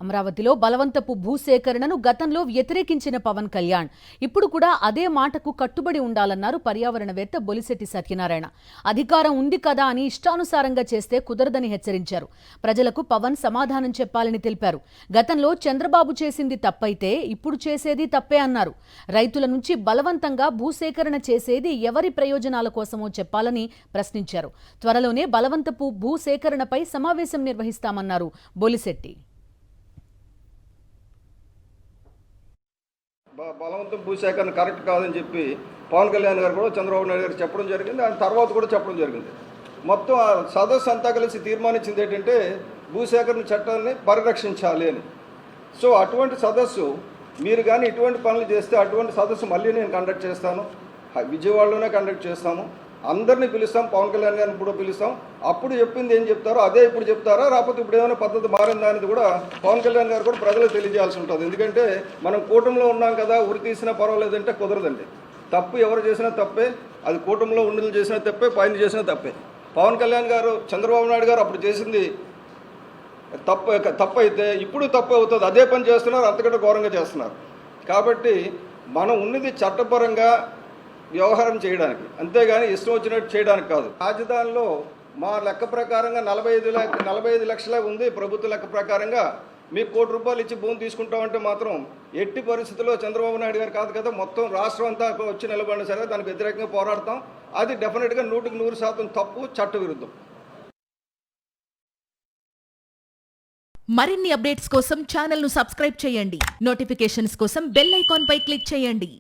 అమరావతిలో బలవంతపు భూసేకరణను గతంలో వ్యతిరేకించిన పవన్ కళ్యాణ్ ఇప్పుడు కూడా అదే మాటకు కట్టుబడి ఉండాలన్నారు పర్యావరణవేత్త బొలిశెట్టి సత్యనారాయణ. అధికారం ఉంది కదా అని ఇష్టానుసారంగా చేస్తే కుదరదని హెచ్చరించారు. ప్రజలకు పవన్ సమాధానం చెప్పాలని తెలిపారు. గతంలో చంద్రబాబు చేసింది తప్పైతే ఇప్పుడు చేసేది తప్పే అన్నారు. రైతుల నుంచి బలవంతంగా భూసేకరణ చేసేది ఎవరి ప్రయోజనాల కోసమో చెప్పాలని ప్రశ్నించారు. త్వరలోనే బలవంతపు భూసేకరణపై సమావేశం నిర్వహిస్తామన్నారు బొలిశెట్టి. బలవంతం భూసేకరణ కరెక్ట్ కాదని చెప్పి పవన్ కళ్యాణ్ గారు కూడా చంద్రబాబు నాయుడు గారు చెప్పడం జరిగింది. ఆయన తర్వాత కూడా చెప్పడం జరిగింది. మొత్తం ఆ సదస్సు అంతా కలిసి తీర్మానించింది ఏంటంటే భూసేకరణ చట్టాన్ని పరిరక్షించాలి అని. సో అటువంటి సదస్సు మీరు కానీ ఇటువంటి పనులు చేస్తే అటువంటి సదస్సు మళ్ళీ నేను కండక్ట్ చేస్తాను. విజయవాడలోనే కండక్ట్ చేస్తాము. అందరినీ పిలుస్తాం. పవన్ కళ్యాణ్ గారిని కూడా పిలుస్తాం. అప్పుడు చెప్పింది ఏం చెప్తారో అదే ఇప్పుడు చెప్తారా, రాకపోతే ఇప్పుడు ఏమైనా పద్ధతి మారిందా అనేది కూడా పవన్ కళ్యాణ్ గారు కూడా ప్రజలకు తెలియజేయాల్సి ఉంటుంది. ఎందుకంటే మనం కూటమిలో ఉన్నాం కదా, ఉరి తీసినా పర్వాలేదంటే కుదరదండి. తప్పు ఎవరు చేసినా తప్పే, అది కూటమిలో ఉండి చేసినా తప్పే, పైన చేసినా తప్పే. పవన్ కళ్యాణ్ గారు చంద్రబాబు నాయుడు గారు అప్పుడు చేసింది తప్పు అయితే ఇప్పుడు తప్పు అవుతుంది. అదే పని చేస్తున్నారు, అంతకంటే ఘోరంగా చేస్తున్నారు. కాబట్టి మనం ఉన్నది చట్టపరంగా వ్యవహారం చేయడానికి, అంతేగాని ఇష్టం వచ్చినట్టు చేయడానికి కాదు. రాజధానిలో మా లెక్క ప్రకారంగా 45 లక్షలే ఉంది. ప్రభుత్వ లెక్క ప్రకారంగా మీకు ₹1 ఇచ్చి భూమి తీసుకుంటామంటే మాత్రం ఎట్టి పరిస్థితుల్లో చంద్రబాబు నాయుడు గారు కాదు కదా, మొత్తం రాష్ట్రం అంతా వచ్చి నిలబడిన సరే దానికి వ్యతిరేకంగా పోరాడతాం. అది డెఫినెట్గా 100% తప్పు, చట్ట విరుద్ధం. మరిన్ని అప్డేట్స్ కోసం ఛానల్ను సబ్స్క్రైబ్ చేయండి. నోటిఫికేషన్స్ కోసం బెల్ ఐకాన్ పై క్లిక్ చేయండి.